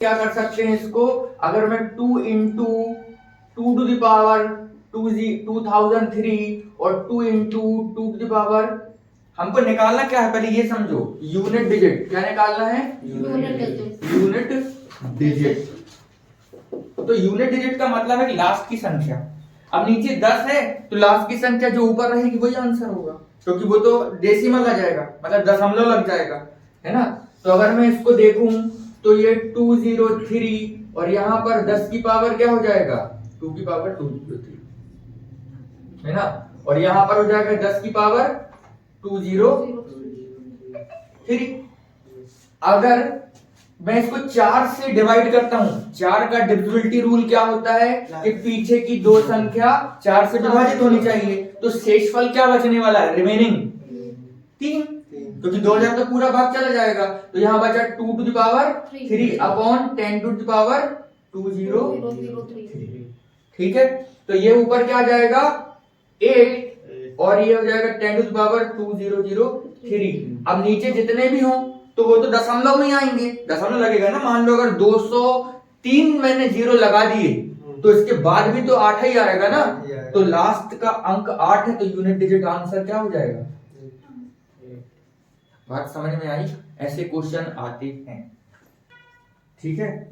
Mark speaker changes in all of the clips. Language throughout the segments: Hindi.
Speaker 1: क्या कर सकते हैं इसको, अगर मैं 2 इंटू 2 टू दावर 2003 और 2 इंटू 2 टू दावर, हमको निकालना क्या है पहले ये समझो, यूनिट डिजिट। क्या निकालना है? Unit digit. तो यूनिट डिजिट का मतलब है लास्ट की संख्या। अब नीचे 10 है तो लास्ट की संख्या जो ऊपर रहेगी वही आंसर होगा, क्योंकि वो तो डेसिमल आ जाएगा, मतलब दशमलव लग जाएगा, है ना। तो अगर मैं इसको देखूं तो ये 203 और यहाँ पर 10 की पावर क्या हो जाएगा, 2 की पावर 203, है ना। और यहाँ पर हो जाएगा 10 की पावर 203। अगर मैं इसको 4 से डिवाइड करता हूं, 4 का डिविजिबिलिटी रूल क्या होता है कि पीछे की दो संख्या 4 से विभाजित होनी चाहिए, तो शेषफल क्या बचने वाला है, रिमेनिंग 3, क्योंकि 2000 तो पूरा भाग चला जाएगा। तो यहाँ बचा 2 to the power 3 upon 10 to the power 203। ठीक है, तो ये ऊपर क्या आ जाएगा 8 और ये हो जाएगा 10 टू द पावर 2003। अब नीचे जितने भी हों तो वो तो दशमलव में आएंगे, दशमलव लगेगा ना। मान लो अगर 203 मैंने 0 लगा दिए तो इसके बाद भी तो 8 ही आएगा ना, तो लास्ट का अंक 8 है, तो यूनिट डिजिट आंसर क्या हो जाएगा। बात समझ में आई? ऐसे क्वेश्चन आते हैं, ठीक है।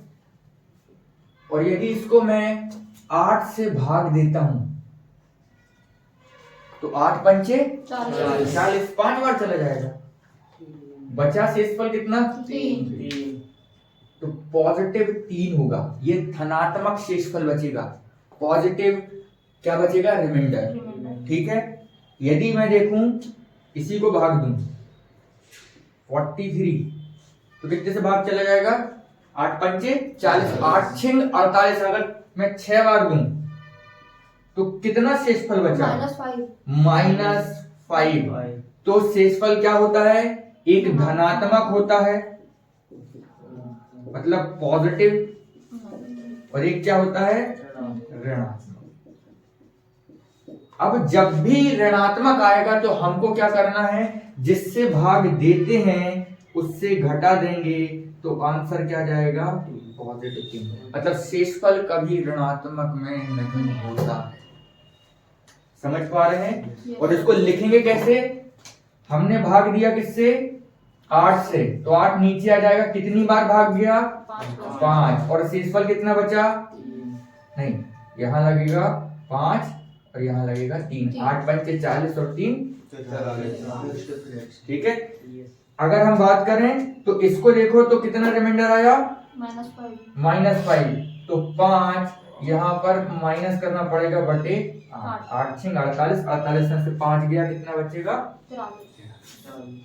Speaker 1: और यदि इसको मैं 8 से भाग देता हूं तो 8 पंचे 40, 5 बार चला जाएगा, बचा शेषफल कितना 3, तो पॉजिटिव 3 होगा, ये धनात्मक शेषफल बचेगा, पॉजिटिव क्या बचेगा, रिमाइंडर। ठीक है, यदि मैं देखूं इसी को भाग दूं 43 तो कितने से भाग चला जाएगा, 8 पंचे 40, 8 छिंग 48। अगर मैं 6 बार दूं तो कितना शेषफल बचा, -5। तो शेषफल क्या होता है, एक धनात्मक होता है मतलब पॉजिटिव, और एक क्या होता है ऋणात्मक। अब जब भी ऋणात्मक आएगा तो हमको क्या करना है, जिससे भाग देते हैं उससे घटा देंगे, तो आंसर क्या जाएगा पॉजिटिव। मतलब शेषफल कभी ऋणात्मक में नहीं होता है, समझ पा रहे हैं। और इसको लिखेंगे कैसे, हमने भाग दिया किससे, 8 से, तो 8 नीचे आ जाएगा, कितनी बार भाग गया 5, और शेषफल कितना बचा, नहीं यहाँ लगेगा 5 और यहाँ लगेगा 3, 8 पंचे 40 और 3 ठीक है। अगर हम बात करें तो इसको देखो तो कितना रिमाइंडर आया, -5, तो 5 यहाँ पर माइनस करना पड़ेगा बटे 8 छिंग 48, 48 में से 5 गया, कितना बचेगा,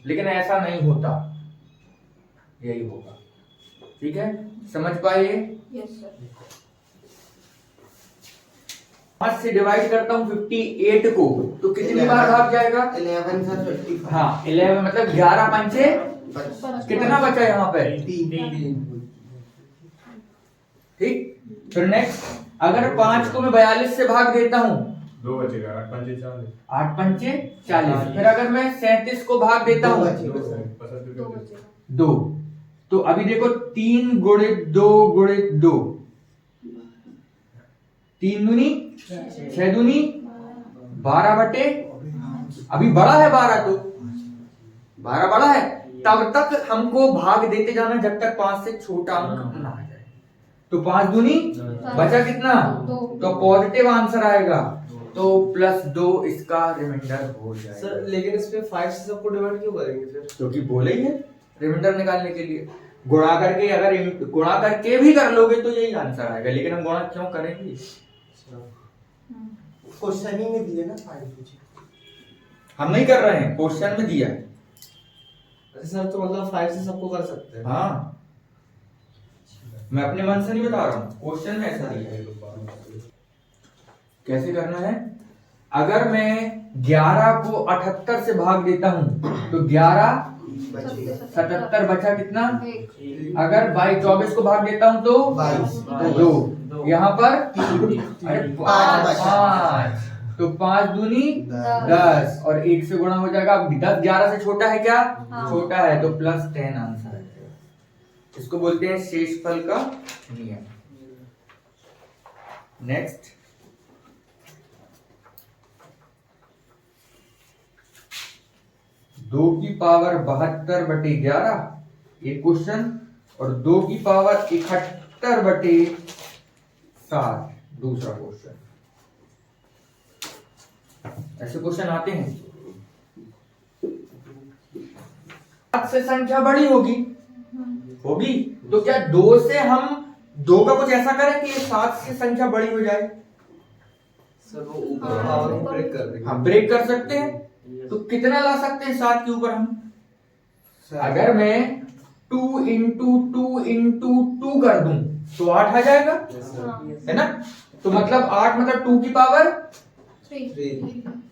Speaker 1: लेकिन ऐसा नहीं होता, यही होगा। ठीक है, समझ पाए? Yes sir. 5 से डिवाइड करता हूँ 58 को तो कितनी बार भाग जाएगा,
Speaker 2: 11 था 55।
Speaker 1: हाँ 11 मतलब 11 पंचे कितना बचा यहाँ पे,
Speaker 2: 3।
Speaker 1: ठीक। फिर नेक्स्ट, अगर 5 को मैं 42 से भाग देता हूँ
Speaker 3: 2 बचेगा, 8 पंचे 40,
Speaker 1: 8 पंचे 40। फिर अगर मैं 37 को भाग देता हूँ 2, तो अभी देखो 3 गुणित 2 गुणित 2, 3 दूनी 6 दूनी 12 बटे, अभी बड़ा है 12, तो 12 बड़ा है, तब तक हमको भाग देते जाना जब तक 5 से छोटा अंक ना आ जाए। तो 5 दूनी बचा कितना, तो पॉजिटिव आंसर आएगा, तो +2 इसका रिमाइंडर हो जाएगा।
Speaker 2: सर लेकिन इसमें 5 से सबको डिवाइड क्यों करेंगे फिर,
Speaker 1: क्योंकि बोले ही है रिमाइंडर निकालने के लिए, गुणा करके, अगर गुणा करके भी कर लोगे तो यही आंसर आएगा, लेकिन हम गुणा क्यों करेंगे,
Speaker 2: क्वेश्चन ही में दिए ना 5,
Speaker 1: हम नहीं कर रहे हैं, क्वेश्चन में दिया है।
Speaker 2: सर तो मतलब 5 से सबको कर सकते हैं।
Speaker 1: हाँ, मैं अपने मन से नहीं बता रहा हूँ, क्वेश्चन में ऐसा दिया है। कैसे करना है, अगर मैं 11 को 78 से भाग देता हूँ तो 11 77 बचा कितना, अगर 24 को भाग देता हूँ तो 2, यहाँ पर 5, तो 5 दूनी 10 और 1 से गुणा हो जाएगा। 10 11 से छोटा है क्या, छोटा है, तो +10 आंसर है। इसको बोलते हैं शेषफल का नियम। नेक्स्ट, दो की पावर 72/11 एक क्वेश्चन, और 2 की पावर 71/7 दूसरा क्वेश्चन। ऐसे क्वेश्चन आते हैं। 7 से संख्या बड़ी होगी होगी तो क्या 2 से हम 2 का कुछ ऐसा करें कि 7 से संख्या बड़ी हो जाए?
Speaker 2: सर वो ऊपर पावर को ब्रेक कर देंगे।
Speaker 1: हम ब्रेक कर सकते हैं। तो कितना ला सकते हैं 7 के ऊपर हम? अगर मैं 2 इंटू 2 इंटू 2 कर दूं तो 8 आ जाएगा, है ना? तो मतलब 8 मतलब 2 की पावर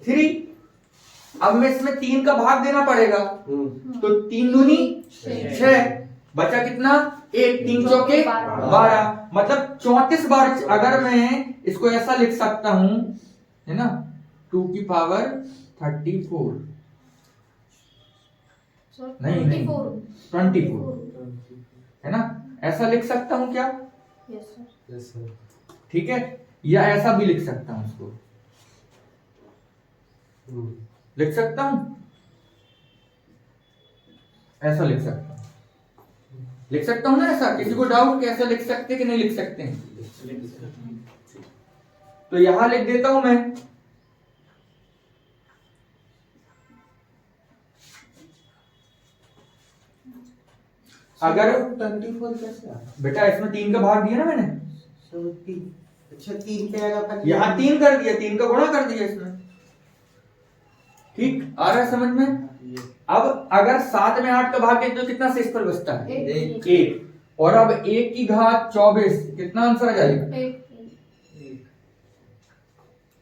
Speaker 1: 3। अब मैं इसमें 3 का भाग देना पड़ेगा, तो 3 दूनी 6, बचा कितना? 1, 3 चौके 12, मतलब 34 बार। अगर मैं इसको ऐसा लिख सकता हूं, है ना, 2 की पावर 34, नहीं 24, है ना? ऐसा लिख सकता हूं क्या?
Speaker 2: Yes sir.
Speaker 1: ठीक है, या ऐसा भी लिख सकता हूं, इसको लिख सकता हूं, ऐसा लिख सकता हूं, लिख सकता हूं ना ऐसा? किसी को डाउट कैसे लिख सकते कि नहीं लिख सकते हैं? तो यहां लिख देता हूं मैं, अगर
Speaker 4: 24 कैसे आ?
Speaker 1: बेटा इसमें 3 का भाग दिया ना मैंने,
Speaker 4: अच्छा 3 पे आएगा पर
Speaker 1: यहां 3 कर दिया, 3 का गुणा कर दिया इसमें। ठीक आ रहा है समझ में? अब अगर 7 में 8 का भाग देते तो कितना शेषफल बचता है? 1। और अब 1 की घात 24, कितना आंसर आ जाएगा?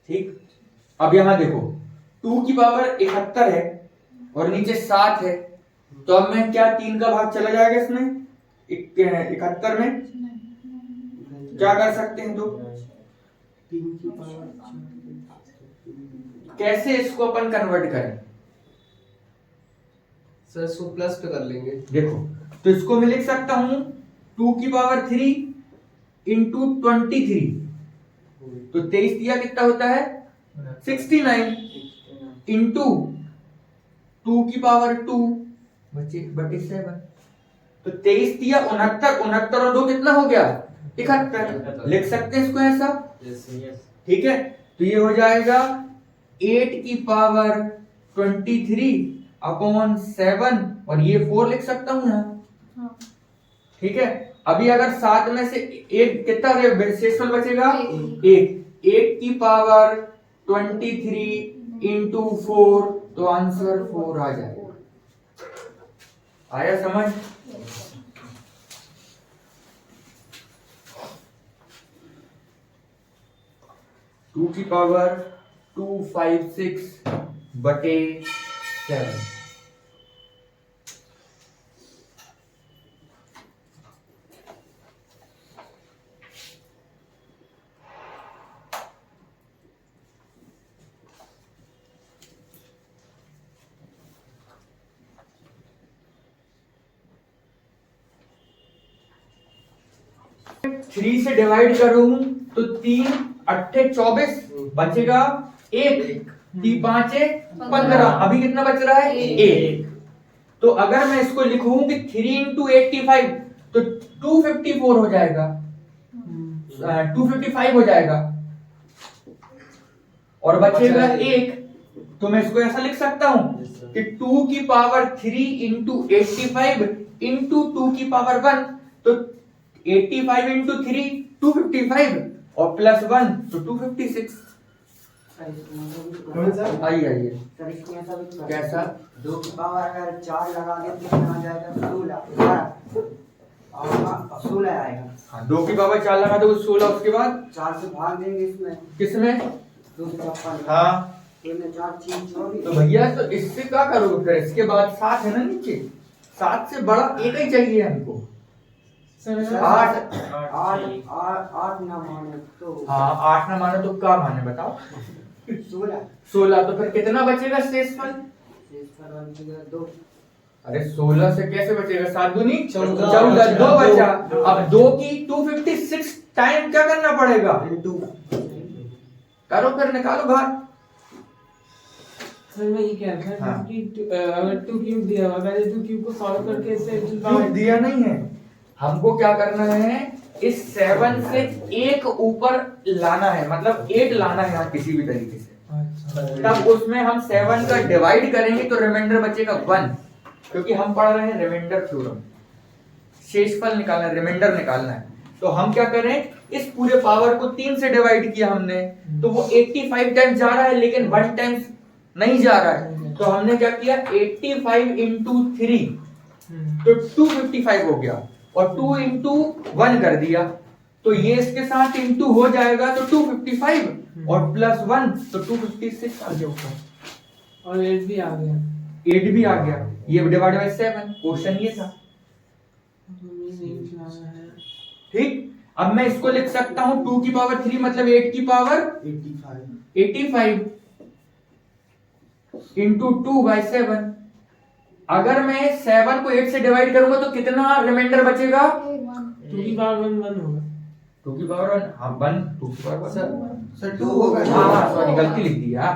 Speaker 1: ठीक। अब यहां देखो 2 की पावर 71 है और नीचे 7 है, तो अब मैं क्या 3 का भाग चला जाएगा इसमें 71 में? क्या कर सकते हैं? तो
Speaker 4: 3 की पावर
Speaker 1: कैसे इसको अपन कन्वर्ट करें?
Speaker 2: सर इसको प्लस पे कर लेंगे।
Speaker 1: देखो, तो इसको मैं लिख सकता हूं 2 की पावर 3 इंटू 23, तो 23 दिया कितना होता है? 69 इंटू 2 की पावर 2 बटे 7, तो 23 दिया 69, 69 और 2 कितना हो गया? 71। लिख सकते हैं इसको ऐसा? ठीक है, तो ये हो जाएगा 8 की पावर 23 अपॉन 7, और ये 4 लिख सकता हूं यहाँ। ठीक है, अभी अगर 7 में से एक कितना शेषफल बचेगा? 1 की पावर 23 इंटू 4, तो आंसर 4 आ जाएगा। आया समझ? टू की पावर 256 बटे 7। थ्री से डिवाइड करूं तो 3 अट्ठे 24 बचेगा 1, 3 पांचे 15, अभी कितना बच रहा है? 1। तो अगर मैं इसको लिखूं कि 3 इंटू 85 तो 254 हो जाएगा, 255 हो जाएगा, और बचेगा 1। तो मैं इसको ऐसा लिख सकता हूं कि 2 की पावर 3 इंटू 85 इंटू 2 की पावर 1, तो 85 इंटू 3 255 और प्लस 1 तो 256। आइए
Speaker 4: सर इसमें ऐसा भी तो
Speaker 1: कैसा?
Speaker 4: 2 की पावर अगर 4 लगा दे तो कितना आ जाएगा? 16 आएगा।
Speaker 1: हाँ, 2 की पावर 4 लगा दो 16, उसके बाद
Speaker 4: 4 से भाग देंगे इसमें,
Speaker 1: किसमें?
Speaker 4: 256।
Speaker 1: हाँ,
Speaker 4: में 4 3 24।
Speaker 1: तो भैया तो इससे क्या करोगे फिर? इसके बाद 7 है ना नीचे, 7 से बड़ा एक ही चाहिए हमको। 8
Speaker 4: ना माने तो
Speaker 1: हाँ, 8 ना माने तो क्या माने बताओ?
Speaker 4: 16।
Speaker 1: 16, तो फिर कितना बचेगा शेषफल?
Speaker 4: शेषफल बन गया 2।
Speaker 1: अरे 16 से कैसे बचेगा? 7 दूनी
Speaker 2: 14,
Speaker 1: 14, 2 बचा।
Speaker 2: दो
Speaker 1: अब 2 की 256 टाइम क्या करना पड़ेगा? करो फिर निकालो बाहर।
Speaker 5: सर मैं ये कह रहा था
Speaker 1: हाँ।
Speaker 5: कि अगर 2 क्यूब दिया हुआ, पहले 2 क्यूब को सॉल्व करके इससे
Speaker 1: क्यों दिया नहीं है? हमको क्या करना है, इस 7 से एक ऊपर लाना है, मतलब 8 लाना है यहाँ किसी भी तरीके से। तब उसमें हम 7 का डिवाइड करेंगे तो रिमाइंडर बचेगा 1, क्योंकि हम पढ़ रहे हैं रिमाइंडर थ्योरम, शेषफल निकालना है, रिमाइंडर निकालना है। तो हम क्या करें, इस पूरे पावर को 3 से डिवाइड किया हमने, तो वो 85 टाइम्स जा रहा है लेकिन 1 टाइम्स नहीं जा रहा है। तो हमने क्या किया, 85 इंटू 3 तो 255 हो गया, और 2 इंटू 1 कर दिया, तो ये इसके साथ इंटू हो जाएगा तो 255 और प्लस 1 तो 256 आ गया ऊपर,
Speaker 5: और 8 भी आ गया।
Speaker 1: 8 भी आ गया। ये डिवाइड बाय 7, क्वेश्चन ये था।
Speaker 5: हमें नहीं जाना है।
Speaker 1: ठीक, अब मैं इसको लिख सकता हूं 2 की पावर 3 मतलब 8 की पावर 85 इंटू 2 बाई 7। अगर मैं 7 को 8 से डिवाइड करूंगा तो कितना रिमाइंडर बचेगा?
Speaker 5: 2 की पावर 1 1 होगा।
Speaker 1: 2 की पावर 1, हाँ 1, 2 की पावर 1,
Speaker 4: सर 2 होगा।
Speaker 1: हाँ सॉरी गलती लिख दी यार,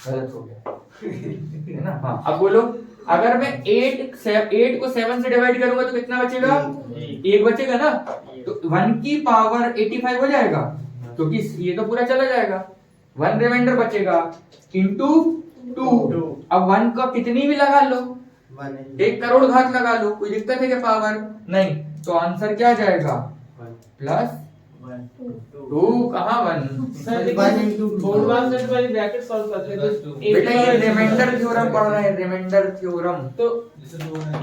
Speaker 1: गलत हो गया है ना। हाँ अब बोलो, अगर मैं 8 को 7 से डिवाइड करूंगा तो कितना बचेगा? 1 बचेगा ना। तो 1 की पावर 85 हो जाएगा, क्योंकि ये तो पूरा चला जाएगा, 1 रिमाइंडर बचेगा इंटू 2। अब 1 का कितनी भी लगा लो, 1 करोड़ घात लगा लो, कोई दिक्कत है क्या पावर? नहीं। तो आंसर क्या जाएगा? प्लस 2 कहाँ 1?
Speaker 5: सर लेकिन बोर्ड वाला सेट वाली ब्रैकेट सॉल्व करते हैं तो
Speaker 1: बेटा ये रिमाइंडर थ्योरम पढ़ रहे हैं, रिमाइंडर थ्योरम।
Speaker 5: तो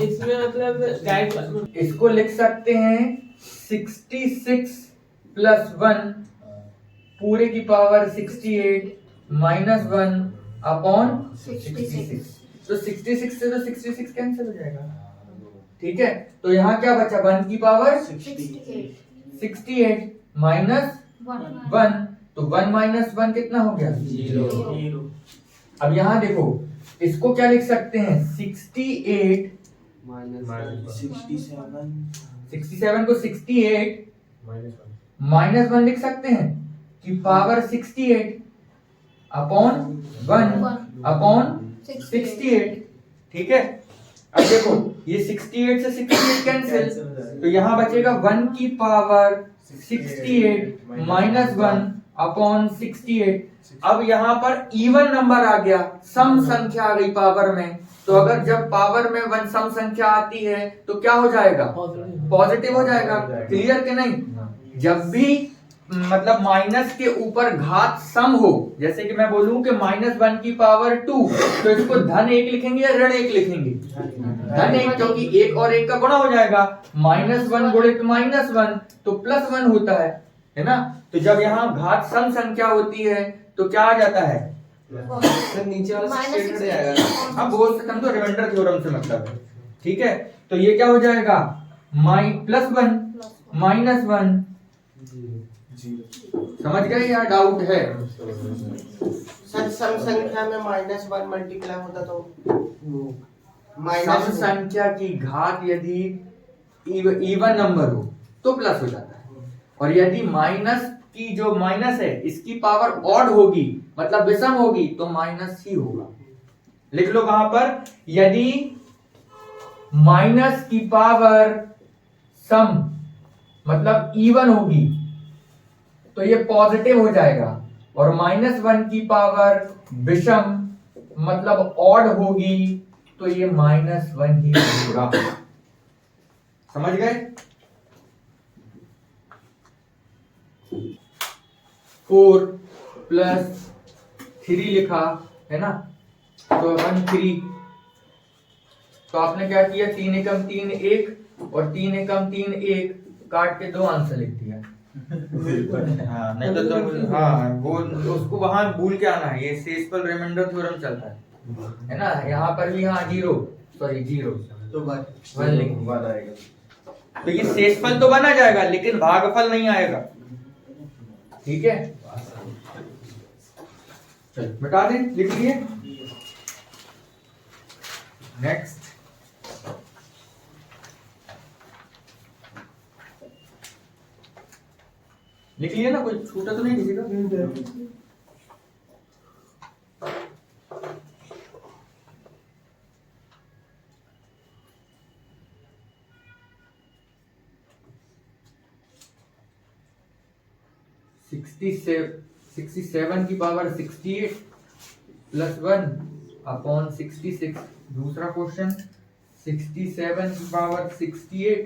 Speaker 5: इसमें मतलब डायरेक्ट
Speaker 1: इसको लिख सकते हैं 66 प्लस 1 पूरे की पावर 68 माइनस 1 अपॉन 66। तो 66 से तो 66 कैंसिल हो जाएगा, ठीक है। तो यहाँ क्या बचा? 1 की पावर 68 माइनस 1, तो 1 माइनस 1 कितना हो गया? 0। अब यहाँ देखो, इसको क्या लिख सकते हैं? 68 67 को 68 माइनस 1 लिख सकते हैं कि पावर 68 अपॉन 1 अपॉन 68, ठीक है। अब देखो ये 68 से 68 कैंसिल, तो यहाँ बचेगा 1 की पावर 68 माइनस 1 अपॉन 68। अब यहाँ पर इवन नंबर आ गया, सम संख्या आ गई पावर में, तो अगर जब पावर में 1 सम संख्या आती है तो क्या हो जाएगा? पॉजिटिव हो जाएगा। क्लियर कि नहीं? जब भी मतलब माइनस के ऊपर घात सम हो, जैसे कि मैं बोलूं कि -1 की पावर 2, तो इसको धन 1 लिखेंगे या ऋण 1 लिखेंगे? धन 1, क्योंकि 1 और 1 का गुणा हो जाएगा, -1 गुणित -1 तो +1 होता है ना। तो जब यहाँ घात सम संख्या होती है तो क्या आ जाता है?
Speaker 2: सर नीचे वाला स्ट्रेट हट जाएगा।
Speaker 1: अब बोल सकते हम तो रिमाइंडर थ्योरम से मतलब है, ठीक है। तो ये क्या हो जाएगा? +1 -1। समझ गए या डाउट है?
Speaker 6: सर सम संख्या में -1 मल्टीप्लाई होता तो
Speaker 1: सम संख्या की घात यदि इवन नंबर हो तो प्लस हो जाता है, और यदि माइनस की जो माइनस है इसकी पावर ऑड होगी मतलब विषम होगी तो माइनस ही होगा। लिख लो कहां पर, यदि माइनस की पावर सम मतलब इवन होगी तो ये पॉजिटिव हो जाएगा, और -1 की पावर विषम मतलब ऑड होगी तो ये -1 ही होगा। समझ गए? 4 प्लस 3 लिखा है ना, तो 1 3, तो आपने क्या किया? 3 एकम 3 1 और 3 एकम 3 1 काट के 2 आंसर लिख दिया। हाँ, नहीं तो तुम हाँ वो उसको वहां भूल के आना है, ये शेषफल रिमाइंडर थ्योरम चलता है ना। यहाँ पर भी हाँ 0
Speaker 6: तो
Speaker 1: 1 लिख दिया। तो ये शेषफल तो बना जाएगा लेकिन भागफल नहीं आएगा, ठीक है। चल मिटा दें, लिख लिए। नेक्स्ट लिख लिया ना, कोई छूटा तो नहीं किसी का? सिक्सटी सेवन की पावर 68 प्लस 1 अपॉन 66। दूसरा क्वेश्चन 67 की पावर 68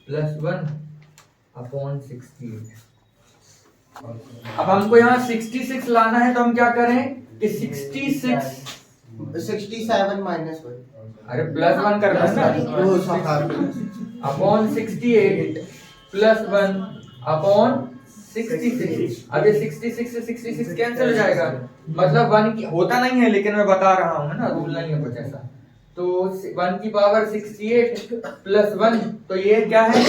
Speaker 1: प्लस 1 अपॉन 68। अब हमको यहाँ 66 लाना है, तो हम क्या करें कि 66
Speaker 6: 67 माइनस 1
Speaker 1: अरे प्लस 1 करना है ना, अपॉन 68 प्लस 1 अपॉन 66। अब ये 66 से 66 कैंसिल हो जाएगा, मतलब 1 की होता नहीं है, लेकिन मैं बता रहा हूँ, है ना, रूल नहीं है कुछ ऐसा। तो 1 की पावर 68 प्लस 1, तो ये क्या है?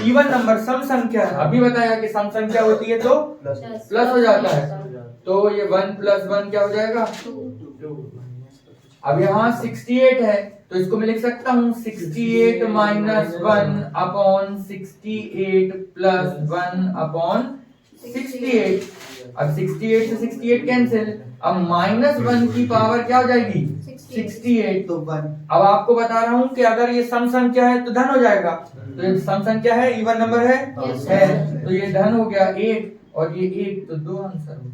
Speaker 1: इवन नंबर, सम संख्या है। अभी बताया कि सम संख्या होती है तो प्लस हो जाता है, तो ये 1 प्लस 1 क्या हो जाएगा?
Speaker 5: 2।
Speaker 1: अब यहाँ 68 है, तो इसको मैं लिख सकता हूँ 68 माइनस 1 अपॉन 68 प्लस 1 अपॉन 68। अब 68 से 68 कैंसिल, अब माइनस 1 की पावर क्या हो जाएगी? 68।
Speaker 6: तो 1
Speaker 1: अब आपको बता रहा हूँ कि अगर ये सम संख्या है तो धन हो जाएगा, तो ये सम संख्या है, इवन नंबर है,
Speaker 7: Yes,
Speaker 1: है, तो ये धन हो गया 1 और ये 1, तो 2 आंसर हो।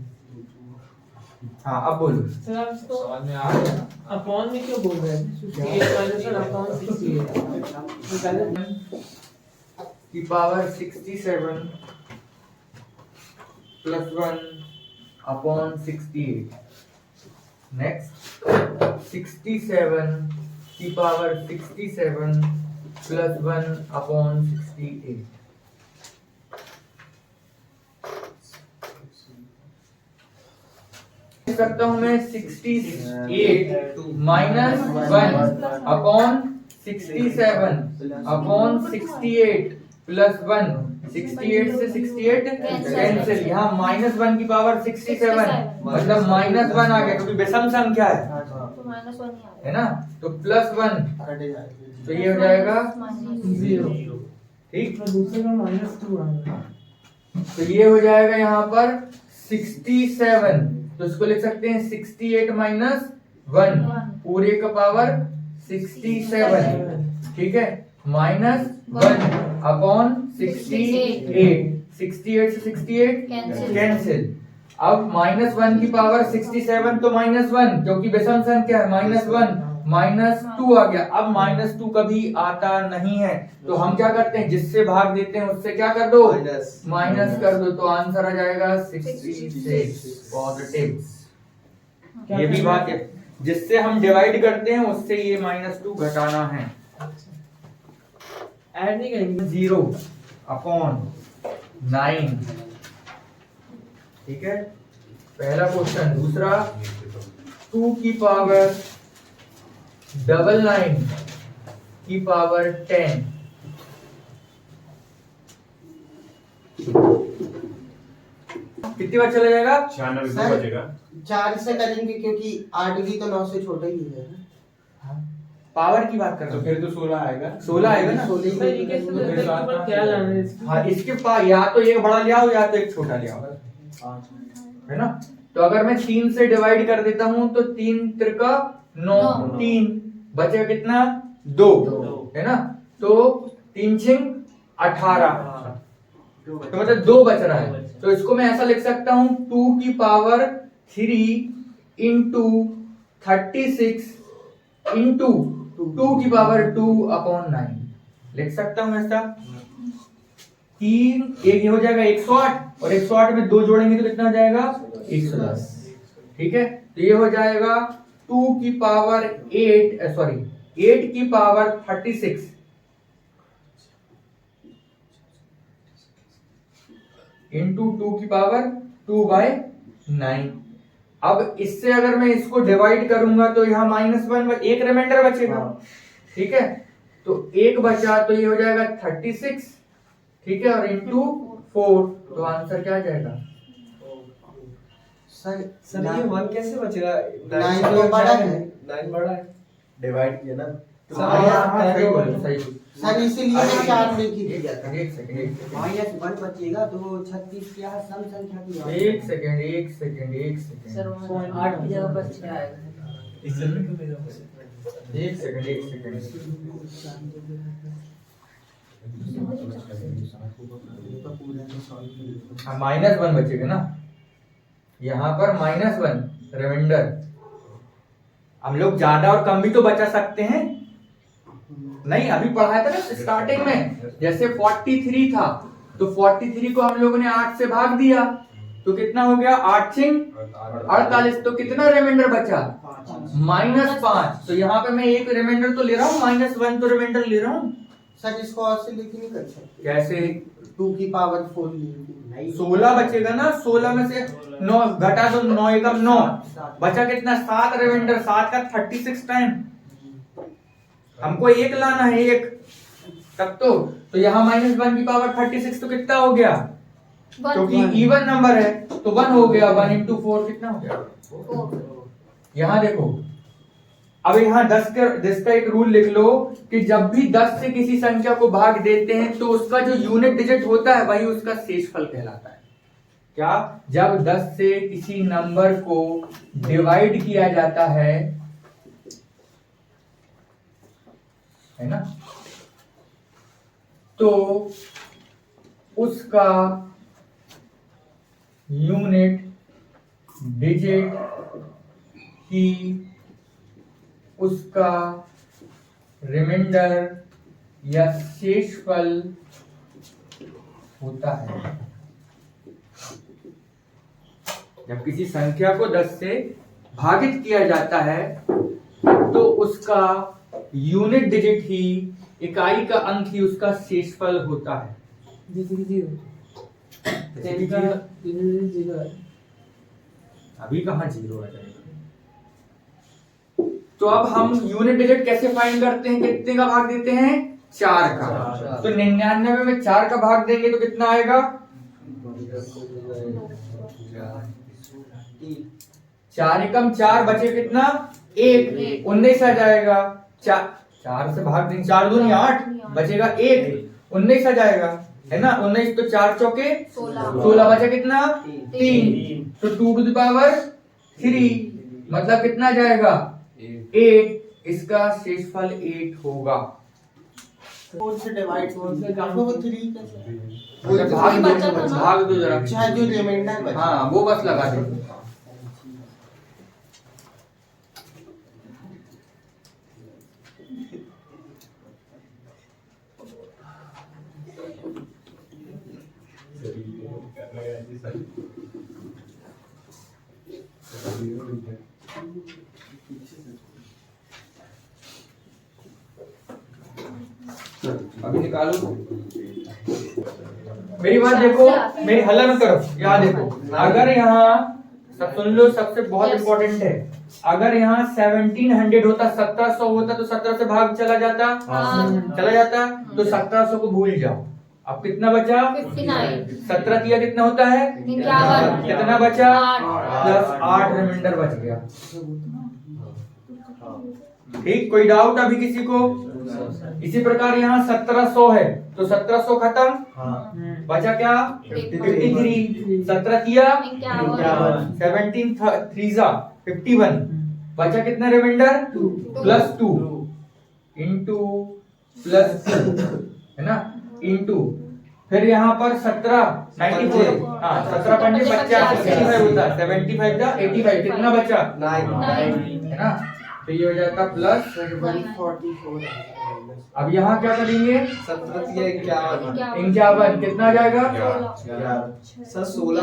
Speaker 1: हाँ अब बोलो।
Speaker 5: सर आप इसको समझ में आ गया? अपॉन में क्यों बोल रहे हैं? 68 माइनस 1 अपॉन 68
Speaker 1: की पावर 67 प्लस 1 अपॉन 68। नेक्स्ट 67 की पावर 67 प्लस 1 अपॉन 68। करता हूं मैं 68 माइनस 1 अपॉन 67 अपॉन 68 प्लस 1। 68 से 68 कैंसिल, यहाँ माइनस 1 की पावर 67, मतलब माइनस 1 आ गया, क्योंकि विषम संख्या है,
Speaker 7: तो माइनस 1 ही आएगा।
Speaker 1: है ना, तो प्लस 1,
Speaker 6: कटे जाएगा।
Speaker 1: तो ये हो जाएगा
Speaker 5: 0।
Speaker 1: ठीक।
Speaker 5: तो दूसरे का -2 आएगा।
Speaker 1: तो ये हो जाएगा यहाँ पर 67, तो इसको लिख सकते हैं 68 माइनस 1 पूरे का पावर 67, ठीक है, माइनस 1 अपॉन 68। 68 से 68 कैंसिल। अब माइनस 1 की पावर 67 तो माइनस 1, क्योंकि विषम संख्या है, माइनस 1 माइनस 2 आ गया। अब माइनस 2 कभी आता नहीं है, तो हम क्या करते हैं, जिससे भाग देते हैं उससे क्या कर दो, माइनस कर दो, तो आंसर आ जाएगा 66 पॉजिटिव। ये भी बात है, जिससे हम डिवाइड करते हैं उससे ये -2 घटाना है।
Speaker 5: ऐड नहीं करेंगे।
Speaker 1: 0 अपॉन 9, ठीक है, पहला क्वेश्चन। दूसरा 2 की पावर 99 की पावर 10। कितनी बार चला जाएगा?
Speaker 3: 96
Speaker 6: सर,
Speaker 3: बचेगा।
Speaker 6: 4 से करेंगे क्योंकि 8 भी तो 9 से छोटा ही है।
Speaker 1: पावर की बात कर रहा
Speaker 3: तो
Speaker 1: हूँ,
Speaker 3: फिर तो 16 आएगा।
Speaker 1: 16 आएगा ना।
Speaker 6: 16
Speaker 5: सर ये कैसे
Speaker 3: तो फिर
Speaker 5: लगता है कि क्या लाना है इसकी?
Speaker 1: हाँ, इसके पास या तो एक बड़ा ले आओ या तो एक छोटा ले आओ, है ना। तो अगर मैं 3 से डिवाइड कर देता हूं तो 3 त्रिका 9, 3 बचेगा कितना? 2, है ना। तो 3 छिंग 18, तो मतलब 2 बच रहा है। तो इसको मैं ऐसा लिख सकता हूं 2 की पावर 3 इंटू 36 इंटू 2 की पावर 2 अपॉन 9 लिख सकता हूं ऐसा। 3 एक ये हो जाएगा 108 और 108 में 2 जोड़ेंगे तो कितना हो जाएगा? 110, ठीक है। तो ये हो जाएगा 2 की पावर 8 की पावर 36 इंटू 2 की पावर 2/9। अब इससे अगर मैं इसको डिवाइड करूंगा तो यहाँ -1 एक रिमाइंडर बचेगा, ठीक है। तो 1 बचा तो ये हो जाएगा 36, ठीक है, और इंटू 4, तो आंसर क्या आ जाएगा?
Speaker 6: सर
Speaker 2: सर ये 1 कैसे बचेगा?
Speaker 6: 9 तो बड़ा है।
Speaker 2: 9 बड़ा है।
Speaker 3: डिवाइड किया ना तो
Speaker 1: हाँ, हाँ, सही बोले, सही बोले।
Speaker 6: सर इसीलिए मैं 4 लिखी थी।
Speaker 1: एक सेकंड
Speaker 4: -1 बचेगा तो 36 क्या है सम संख्या की बात है।
Speaker 1: एक सेकंड
Speaker 5: सर 8 की जगह पर 6 आएगा।
Speaker 1: एक सेकंड हाँ, -1 बचेगा ना, यहाँ पर -1 रिमाइंडर। हम लोग ज्यादा और कम भी तो बचा सकते हैं। नहीं, अभी पढ़ाया था ना स्टार्टिंग में, जैसे 43 था तो 43 को हम लोगों ने 8 से भाग दिया तो कितना हो गया, 8 6 48, तो कितना रिमाइंडर बचा, -5। तो यहाँ पे मैं एक रिमाइंडर तो ले रहा हूँ, -1 तो रिमाइंडर ले रहा हूँ।
Speaker 6: सर इसको और से लेके नहीं कर सकते।
Speaker 1: कैसे,
Speaker 6: 2 की पावर 4 ली।
Speaker 1: 16 बचेगा ना, 16 में से 9 घटा दो, 9 एकम 9, बचा कितना, 7 रिमाइंडर, 7 का 36 टाइम। हमको एक लाना है, एक तब तो यहाँ -1 की पावर 36 तो कितना हो गया, क्योंकि इवन नंबर है तो 1 हो गया। 1 into 4 कितना हो गया। यहाँ देखो, अब यहाँ 10 का एक रूल लिख लो कि जब भी 10 से किसी संख्या को भाग देते हैं तो उसका जो यूनिट डिजिट होता है वही उसका शेषफल कहलाता है। क्या, जब 10 से किसी नंबर को डिवाइड किया जाता है ना, तो उसका यूनिट डिजिट ही उसका रिमाइंडर या शेषफल होता है। जब किसी संख्या को 10 से भागित किया जाता है तो उसका यूनिट डिजिट ही, इकाई का अंक ही उसका शेषफल होता है।
Speaker 5: जैसे कि 0
Speaker 1: अभी कहाँ 0 आ जाएगा। तो अब हम यूनिट डिजिट कैसे फाइंड करते हैं, कितने का भाग देते हैं, 4 का। तो 99 में 4 का भाग देंगे तो कितना आएगा, 4 एकम 4, बचे कितना, 1, 19 आ जाएगा। 4 से भाग देंगे, 4 दूनी 8, बचेगा 1, 19 आ जाएगा, है ना। 19 तो 4 चौके 16, बचा कितना, 3, तो 2 to the power 3, मतलब कितना जाएगा, 8। इसका शेषफल 8 होगा।
Speaker 6: 4 से डिवाइड 4 से काटो वो 3 कैसे।
Speaker 1: भाग दो जरा,
Speaker 6: चाहे जो रिमाइंडर बचा।
Speaker 1: हाँ वो बस लगा दे। अभी निकालो, मेरी बात देखो, मेरी हल्ला मत करो, यहाँ देखो। अगर यहाँ सब सुन लो, सबसे बहुत इंपॉर्टेंट है, अगर यहाँ 1700 होता, 1700 होता तो 17 से भाग चला जाता, चला जाता, तो 1700 को भूल जाओ। अब कितना बचा, 17 किया कितना होता है,
Speaker 7: 51।
Speaker 1: कितना बचा, प्लस 8 रिमाइंडर बच गया। ठीक, कोई डाउट अभी किसी को। इसी प्रकार यहाँ 1700 है तो 1700 खत्म, बचा क्या, 53, 17 किया 17 3 51, बचा कितना रिमाइंडर, प्लस 2 इंटू प्लस 2, है ना, इंटू फिर यहाँ पर 17 94, हाँ 17 पंजे 50, 85 होता है, 75 का 85, कितना बचा, 9, है ना। तो ये हो जाता प्लस
Speaker 6: 144।
Speaker 1: अब यहाँ क्या करेंगे,
Speaker 2: 17 किया 51,
Speaker 1: 51, कितना आ जाएगा,
Speaker 2: सर 16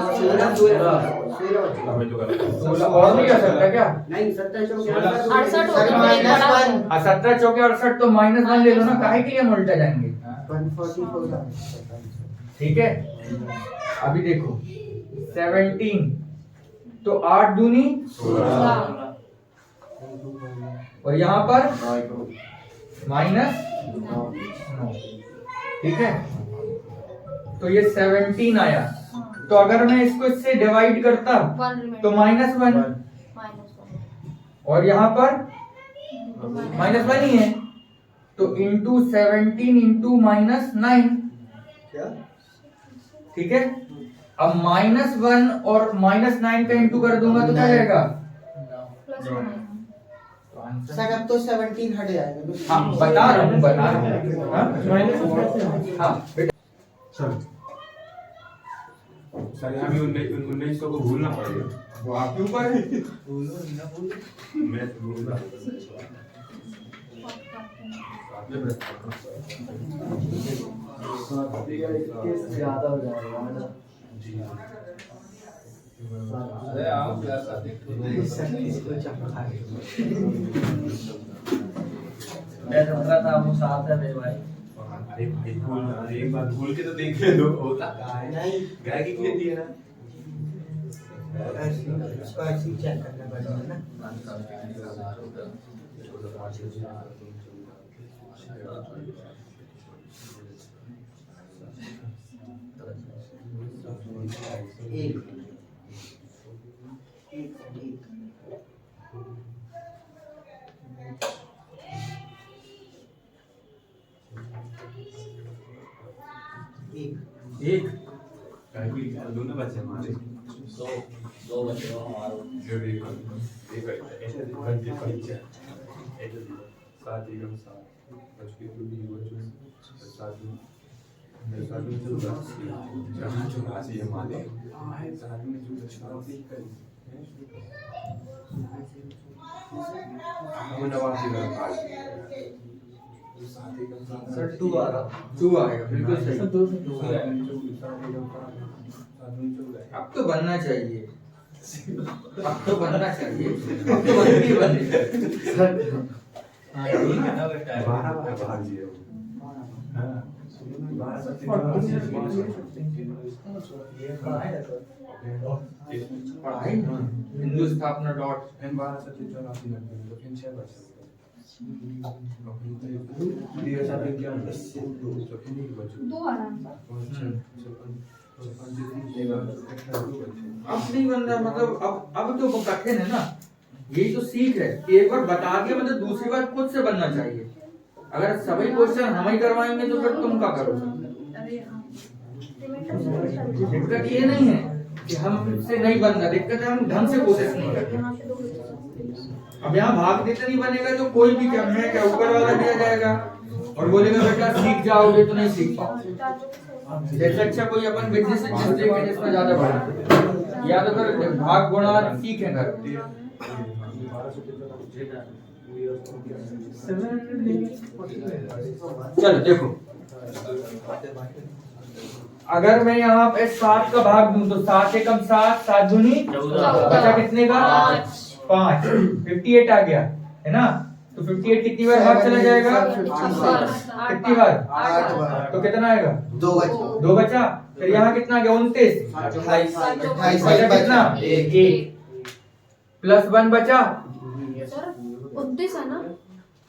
Speaker 1: और नहीं कर सकता क्या,
Speaker 4: नहीं 27
Speaker 7: 68
Speaker 6: सर -1
Speaker 1: हाँ 17 चौके 68, तो -1 ले लो ना, काहे के लिए हम उल्टा जाएंगे।
Speaker 6: 144।
Speaker 1: ठीक है, अभी देखो 17 तो 8 दूनी 16, और यहाँ पर -9, ठीक है। तो ये 17 आया, तो अगर मैं इसको इससे डिवाइड करता तो -1, और यहाँ पर -1 ही है, तो इंटू 17 इंटू -9,
Speaker 3: क्या
Speaker 1: ठीक है। अब -1 और -9 का इंटू कर दूंगा तो क्या जाएगा?
Speaker 6: सर अब तो 17 हट जाएगा।
Speaker 1: हाँ बता रहा हूँ हाँ? हाँ बेटा
Speaker 3: चलो
Speaker 8: सर यहाँ भी 1900 को भूलना पड़ेगा।
Speaker 1: वो आपके ऊपर है।
Speaker 8: मैं तो भूल रहा
Speaker 3: ज्यादा हो जाएगा है ना।
Speaker 8: अरे आप क्या साथी
Speaker 2: मैं समझा था वो साथ है मेरे भाई।
Speaker 8: अरे भाई भूल अरे एक बार भूल के तो देख ले लो होता
Speaker 6: नहीं
Speaker 8: गाय की खेती है ना।
Speaker 6: इसको ऐसे ही चेक करना पड़ेगा ना। एक
Speaker 1: एक
Speaker 8: गाय की दोनों बच्चे हमारे
Speaker 2: दो बच्चे हो हमारे।
Speaker 8: जो भी एक ऐसे बनते परिचय ऐसे साथ ही हम साथ बच्चे को भी बच्चों साथ में मेरे साथ में जो जहाँ जो राशि है माने हमारे साथ में जो दक्षिणार्थी करी हम नवासी का पास
Speaker 2: सर 2 आ रहा।
Speaker 1: 2 आएगा बिल्कुल सही। अब तो बनना चाहिए, अब तो बनना चाहिए, अब तो बनती ही बनेगा। पढ़ाई हिंदू स्थापना डॉट
Speaker 7: दो आराम से।
Speaker 1: अब नहीं बन रहा, मतलब अब तो कठिन है ना। यही तो सीख है कि एक बार बता दिया मतलब दूसरी बार खुद से बनना चाहिए। अगर सभी क्वेश्चन हम ही करवाएंगे तो फिर तुम क्या करोगे? दिक्कत ये नहीं है कि हमसे नहीं बन रहा, दिक्कत है हम ढंग से कोशिश नहीं करते। अब यहाँ भाग देते नहीं बनेगा तो कोई भी क्या मैं क्या ऊपर वाला दिया जाएगा और बोलेगा बेटा सीख जाओगे तो नहीं सीख पाओगे। जैसे अच्छा कोई अपन बिजनेस में ज्यादा बढ़ा या तो फिर भाग गुणा सीखें घर। चलो देखो, अगर मैं यहाँ पे 7 का भाग दूं तो 7 एकम 7, 7 दूनी 14, बचा कितने का? 5। 58 आ गया है ना। तो 58 कितनी बार भाग चला जाएगा? कितनी बार?
Speaker 6: 8 बार।
Speaker 1: तो कितना आएगा?
Speaker 6: 2
Speaker 1: बचा। फिर यहाँ कितना आ गया? 29।
Speaker 6: 28
Speaker 1: बचा कितना? 1 प्लस 1 बचा।
Speaker 7: सर 29 है ना।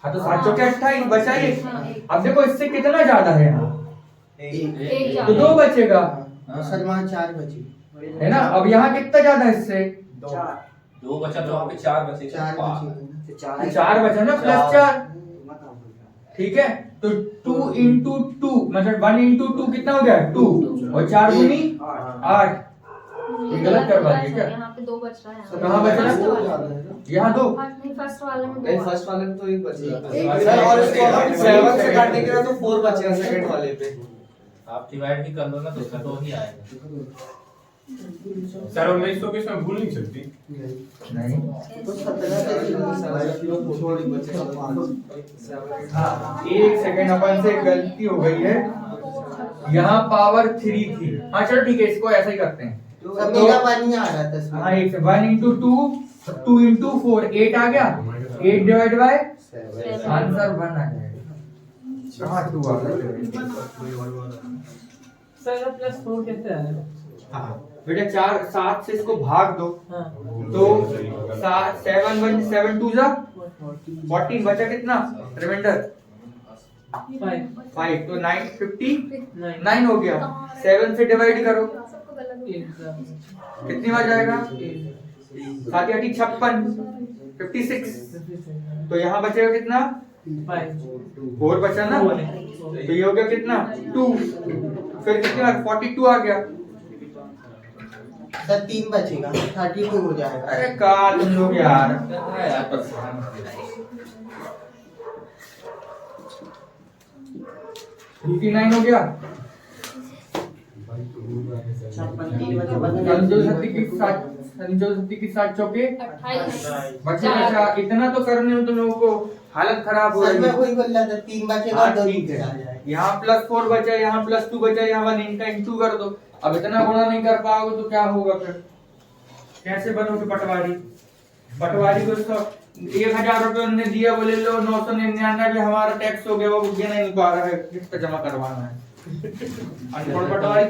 Speaker 1: हाँ तो 7 चौके 28 बचा 1। अब देखो इससे कितना ज्यादा है यहाँ,
Speaker 7: एक
Speaker 1: तो 2 बचेगा
Speaker 6: सलमान 4 बचे
Speaker 1: है ना। अब यहाँ कितना ज्यादा है इससे?
Speaker 2: 2 बचा तो वहाँ पे 4 बचे।
Speaker 6: 4 बचे
Speaker 1: 4 बचा ना प्लस 4, ठीक है। तो 2 इंटू 2 मतलब 1 इंटू 2 कितना हो गया? 2 और 4 दूनी 8। ये गलत करवा दिया क्या?
Speaker 7: यहाँ पे 2 बच रहा है।
Speaker 1: कहाँ बच रहा है? यहाँ 2।
Speaker 7: नहीं फर्स्ट वाले में
Speaker 2: नहीं
Speaker 7: 2।
Speaker 2: फर्स्ट वाले में तो 1 बचेगा
Speaker 6: एक
Speaker 2: सर। और इसको
Speaker 1: एक
Speaker 2: 7 से काटने के लिए तो 4 बचेगा सेकंड वाले पे।
Speaker 5: आप डिवाइड भी कर लो ना तो उसका 2 ही आएगा।
Speaker 8: सर 1900 के इसमें भूल नहीं सकती।
Speaker 1: नहीं हाँ, एक सेकंड अपन से गलती हो गई है, यहाँ पावर 3 थी। हाँ चलो ठीक है, इसको ऐसा ही करते हैं।
Speaker 6: सब मेरा पानी आ रहा था इसमें।
Speaker 1: हाँ 1 इंटू 2, 2 इंटू 4 8 आ गया। 8 डिवाइड बाय आंसर 1 आ जाएगा। कहाँ 2 आ गया?
Speaker 5: सर प्लस 4 कैसे आएगा?
Speaker 1: हाँ बेटा 4 7 से इसको भाग दो
Speaker 5: हाँ
Speaker 1: तो 7 1 7 2 जा 14 बचा कितना रिमाइंडर? 5 तो 9 59 हो गया। 7 से डिवाइड करो कितनी बार जाएगा? 7 8 56 56। तो यहाँ बचेगा कितना? 4 बचा ना, तो ये हो गया कितना? 2। फिर कितना? 42 आ गया।
Speaker 6: सर 3 बचेगा 32 हो जाएगा।
Speaker 1: अरे काल तुम लोग यार। 59 हो गया। संजो की 7 चौके
Speaker 7: 28
Speaker 1: बचा। इतना तो करने में तुम लोगों को हालत खराब हो
Speaker 6: सर
Speaker 1: रही
Speaker 6: मैं
Speaker 1: है।
Speaker 6: वही बोल रहा था 3 बचेगा
Speaker 1: हाँ,
Speaker 6: 2
Speaker 1: ठीक है।
Speaker 6: आ जाएगा।
Speaker 1: यहाँ +4 बचा, यहाँ +2 बचा, यहाँ 1 इनका इंटू कर दो। अब इतना गुणा नहीं कर पाओगे तो क्या होगा फिर? कैसे बनोगे पटवारी? पटवारी को तो 1000 रुपये उन्होंने दिया, बोले लो 999 हमारा टैक्स हो गया, वो गिन नहीं पा रहा है, कितना जमा करवाना है। अनपढ़ पटवारी